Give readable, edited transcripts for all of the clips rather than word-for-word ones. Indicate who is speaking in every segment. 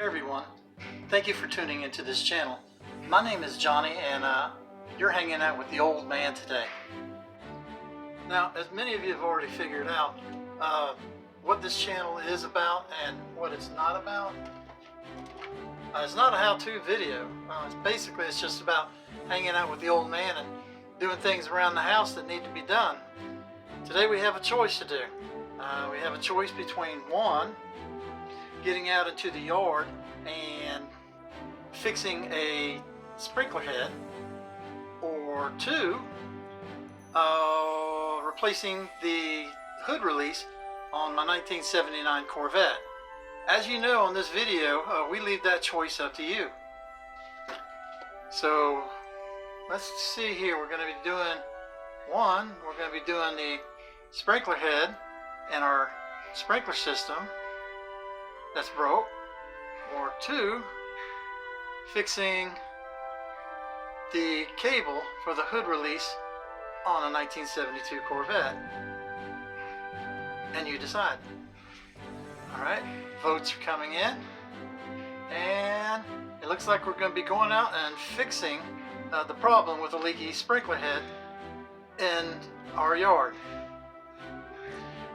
Speaker 1: Hey everyone, thank you for tuning into this channel. My name is Johnny and you're hanging out with the old man today. Now, as many of you have already figured out what this channel is about and what it's not about, it's not a how-to video. It's just about hanging out with the old man and doing things around the house that need to be done. Today we have a choice to do. We have a choice between one, getting out into the yard and fixing a sprinkler head, or two, replacing the hood release on my 1979 Corvette. As you know, on this video, we leave that choice up to you. So let's see here. We're going to be doing one. We're going to be doing the sprinkler head and our sprinkler system that's broke, or two, fixing the cable for the hood release on a 1972 Corvette. And you decide. Alright, votes are coming in, and it looks like we're going to be going out and fixing the problem with the leaky sprinkler head in our yard.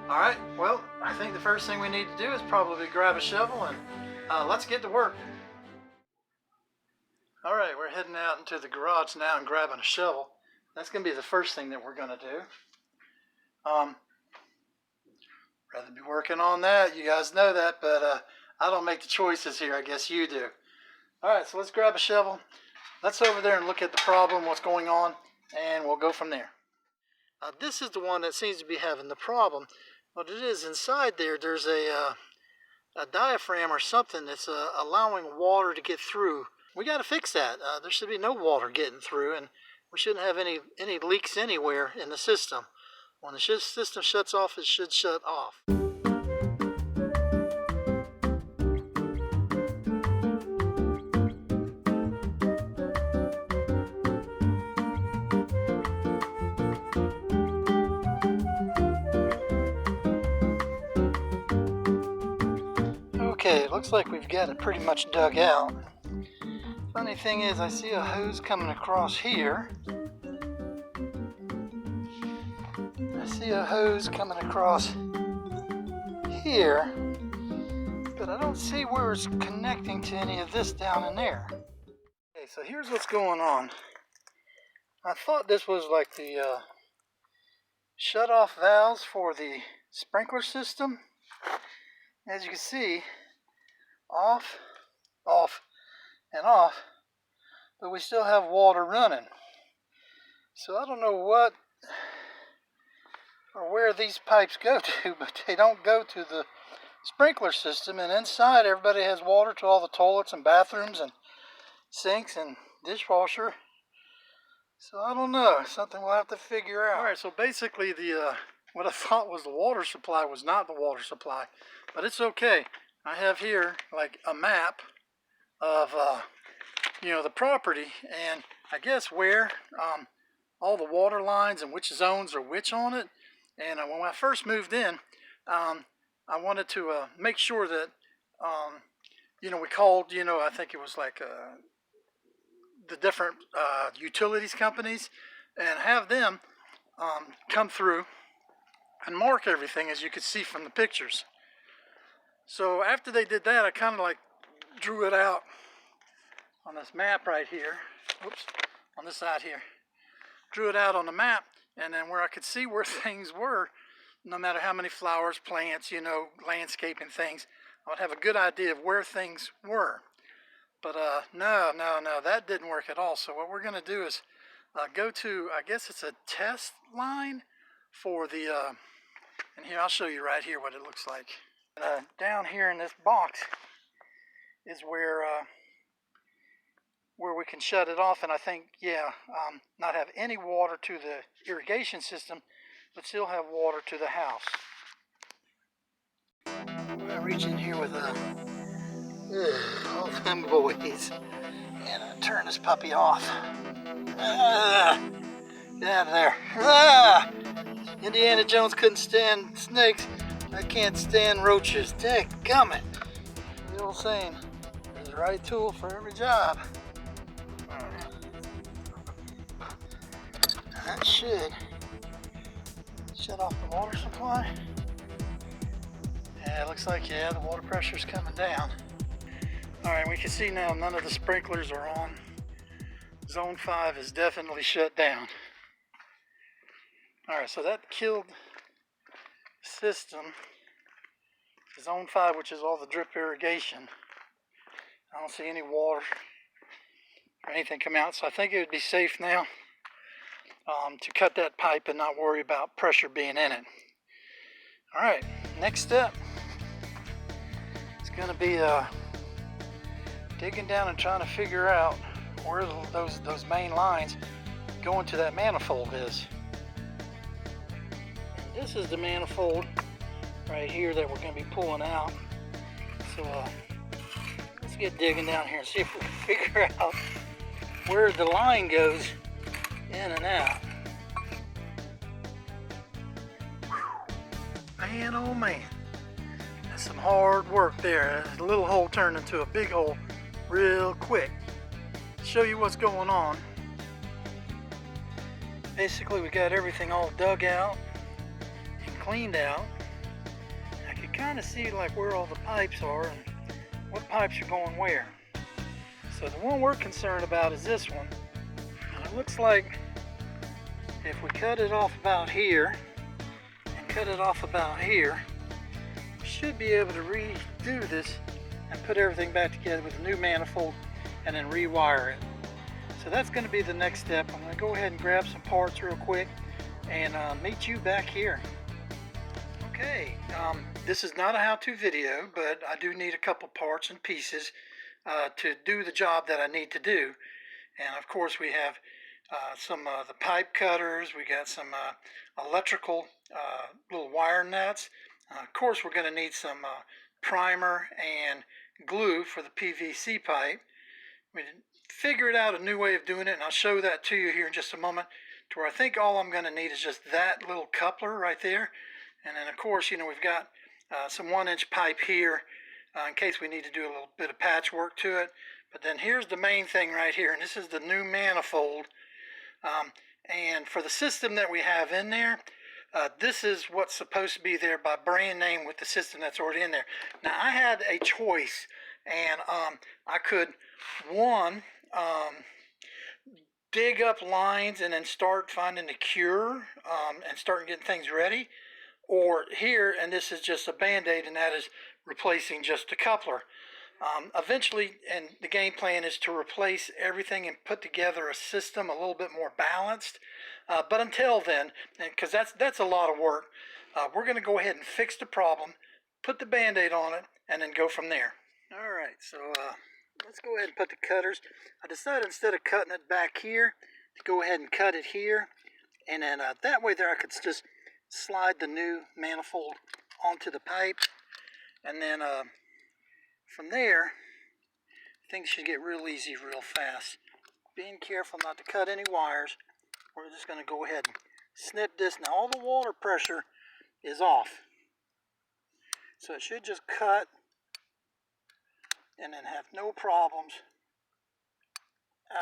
Speaker 1: Alright, well, I think the first thing we need to do is probably grab a shovel and let's get to work. Alright, we're heading out into the garage now and grabbing a shovel. That's going to be the first thing that we're going to do. Rather be working on that, you guys know that, but I don't make the choices here, I guess you do. Alright, so let's grab a shovel. Let's over there and look at the problem, what's going on, and we'll go from there. This is the one that seems to be having the problem. What it is, inside there's a diaphragm or something that's allowing water to get through. We got to fix that. There should be no water getting through, and we shouldn't have any leaks anywhere in the system. When the system shuts off, it should shut off. Okay, it looks like we've got it pretty much dug out. Funny thing is, I see a hose coming across here. I see a hose coming across here, but I don't see where it's connecting to any of this down in there. Okay, so here's what's going on. I thought this was like the shut-off valves for the sprinkler system. As you can see, off, off, and off, but we still have water running. So I don't know what or where these pipes go to, but they don't go to the sprinkler system, and inside everybody has water to all the toilets and bathrooms and sinks and dishwasher. So I don't know, something we'll have to figure out. Alright, so basically the what I thought was the water supply was not the water supply, but it's okay. I have here like a map of the property, and I guess where all the water lines and which zones are which on it. And when I first moved in, I wanted to make sure that we called, I think it was like the different utilities companies, and have them come through and mark everything, as you could see from the pictures. So after they did that, I kind of like drew it out on this map right here. Whoops, on this side here. Drew it out on the map, and then where I could see where things were, no matter how many flowers, plants, landscaping things, I would have a good idea of where things were. But no, that didn't work at all. So what we're going to do is go to, I guess it's a test line for the, and here, I'll show you right here what it looks like. Down here in this box is where we can shut it off, and I think, not have any water to the irrigation system, but still have water to the house. I reach in here with all them boys, and I turn this puppy off. Get out of there. Indiana Jones couldn't stand snakes. I can't stand roaches. Dadgummit. The old saying. right tool for every job. That should shut off the water supply. Yeah, it looks like, yeah, the water pressure's coming down. All right, we can see now none of the sprinklers are on. Zone 5 is definitely shut down. All right, so that killed the system. Zone 5, which is all the drip irrigation. I don't see any water or anything come out, so I think it would be safe now to cut that pipe and not worry about pressure being in it. All right, next step is going to be digging down and trying to figure out where those main lines going to that manifold is. And this is the manifold right here that we're going to be pulling out. So let's get digging down here and see if we can figure out where the line goes in and out. Man, oh man, that's some hard work there. A little hole turned into a big hole real quick. Show you what's going on. Basically, we got everything all dug out and cleaned out. I can kind of see like where all the pipes are and what pipes are going where. So the one we're concerned about is this one. And it looks like if we cut it off about here and cut it off about here, we should be able to redo this and put everything back together with a new manifold and then rewire it. So that's going to be the next step. I'm going to go ahead and grab some parts real quick and meet you back here. Okay, this is not a how-to video, but I do need a couple parts and pieces to do the job that I need to do. And of course we have some the pipe cutters, we got some electrical little wire nuts. Of course we're going to need some primer and glue for the PVC pipe. We figured out a new way of doing it, and I'll show that to you here in just a moment, to where I think all I'm going to need is just that little coupler right there. And then of course, you know, we've got some 1-inch pipe here in case we need to do a little bit of patchwork to it. But then here's the main thing right here, and this is the new manifold. And for the system that we have in there, this is what's supposed to be there by brand name with the system that's already in there. Now I had a choice, and I could, one, dig up lines and then start finding the cure and start getting things ready. Or here, and this is just a band-aid, and that is replacing just a coupler. Eventually, and the game plan is to replace everything and put together a system a little bit more balanced. But until then, because that's a lot of work, we're going to go ahead and fix the problem, put the band-aid on it, and then go from there. All right, so let's go ahead and put the cutters. I decided instead of cutting it back here, to go ahead and cut it here, and then that way there I could just slide the new manifold onto the pipe, and then from there things should get real easy real fast. Being careful not to cut any wires. We're just going to go ahead and snip this. Now all the water pressure is off, so it should just cut and then have no problems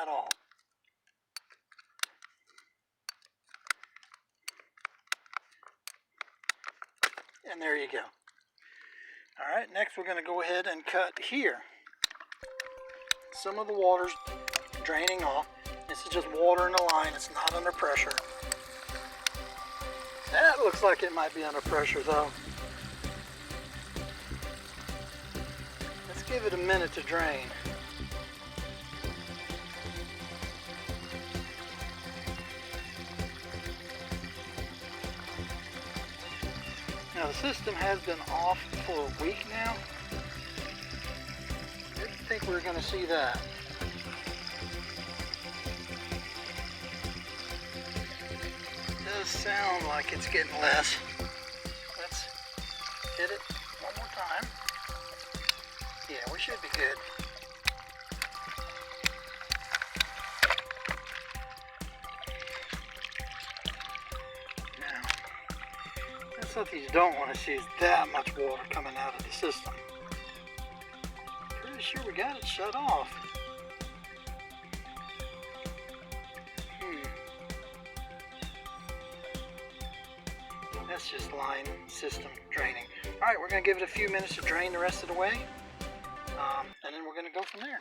Speaker 1: at all. And there you go. All right, next we're going to go ahead and cut here. Some of the water's draining off. This is just water in the line. It's not under pressure. That looks like it might be under pressure though. Let's give it a minute to drain. Now the system has been off for a week now. I didn't think we were going to see that. It does sound like it's getting less. Let's hit it one more time. Yeah, we should be good. What you don't want to see is that much water coming out of the system. Pretty sure we got it shut off. That's just line system draining. Alright, we're going to give it a few minutes to drain the rest of the way. And then we're going to go from there.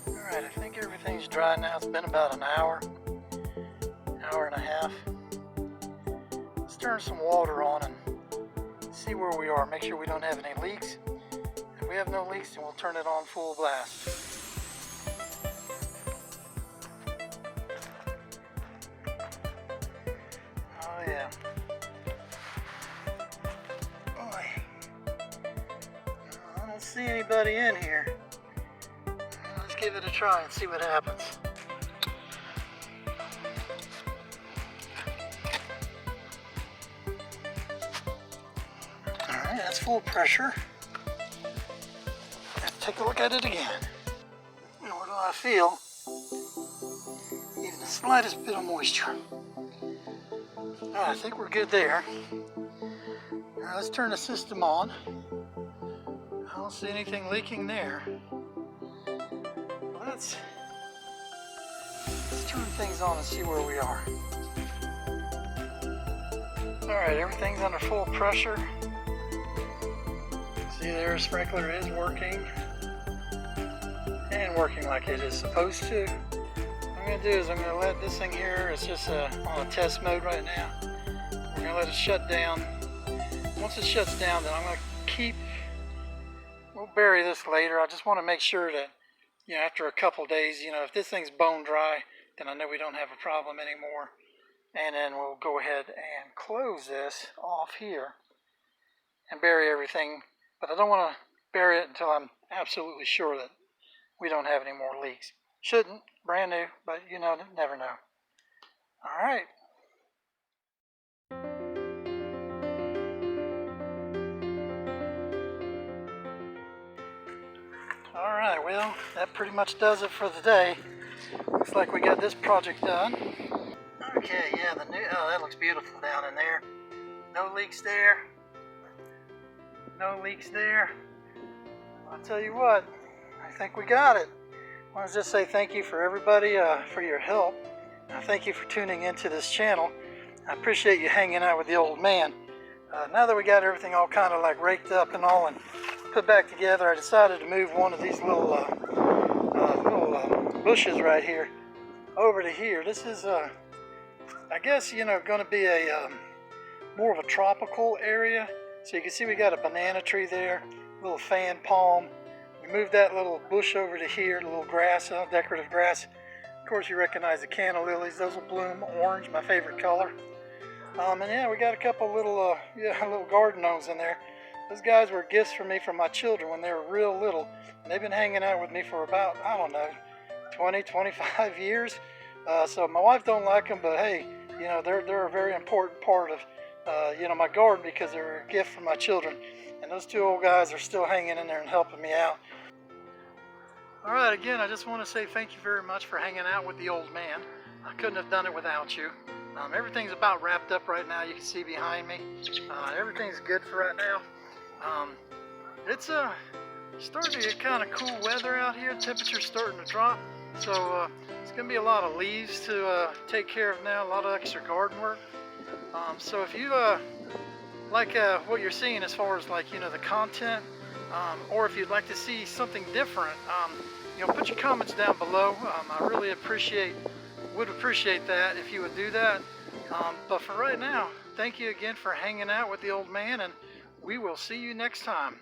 Speaker 1: Alright, I think everything's dry now. It's been about an hour and a half. Let's turn some water on and see where we are. Make sure we don't have any leaks. If we have no leaks, then we'll turn it on full blast. Oh yeah. Boy. I don't see anybody in here. Let's give it a try and see what happens. Alright, that's full pressure. Let's take a look at it again. What do I feel? Even the slightest bit of moisture. Alright, I think we're good there. Alright, let's turn the system on. I don't see anything leaking there. Let's turn things on and see where we are. Alright, everything's under full pressure. See there, sprinkler is working. And working like it is supposed to. What I'm going to do is I'm going to let this thing here, it's just on a test mode right now. We're going to let it shut down. Once it shuts down, then I'm going to we'll bury this later. I just want to make sure that, you know, after a couple days, you know, if this thing's bone dry, then I know we don't have a problem anymore. And then we'll go ahead and close this off here and bury everything. But I don't want to bury it until I'm absolutely sure that we don't have any more leaks. Shouldn't, brand new, but you know, never know. All right. Alright, well, that pretty much does it for the day. Looks like we got this project done. Okay, yeah, oh, that looks beautiful down in there. No leaks there. No leaks there. I'll tell you what, I think we got it. I want to just say thank you for everybody for your help. Thank you for tuning into this channel. I appreciate you hanging out with the old man. Now that we got everything all kind of like raked up and all and put back together, I decided to move one of these little bushes right here over to here. This is I guess, you know, going to be a more of a tropical area. So you can see we got a banana tree there, a little fan palm. We moved that little bush over to here, a little grass, decorative grass. Of course, you recognize the canna lilies. Those will bloom orange, my favorite color. And yeah, we got a couple little little garden gnomes in there. Those guys were gifts for me from my children when they were real little. And they've been hanging out with me for about, I don't know, 20, 25 years. So my wife don't like them, but hey, you know, they're a very important part of, you know, my garden because they're a gift from my children. And those two old guys are still hanging in there and helping me out. All right, again, I just want to say thank you very much for hanging out with the old man. I couldn't have done it without you. Everything's about wrapped up right now. You can see behind me. Everything's good for right now. It's starting to get kind of cool weather out here. Temperature's starting to drop. So it's going to be a lot of leaves to take care of now, a lot of extra garden work. So if you like what you're seeing as far as like, you know, the content, or if you'd like to see something different, you know, put your comments down below. I really would appreciate that if you would do that. But for right now, thank you again for hanging out with the old man, and we will see you next time.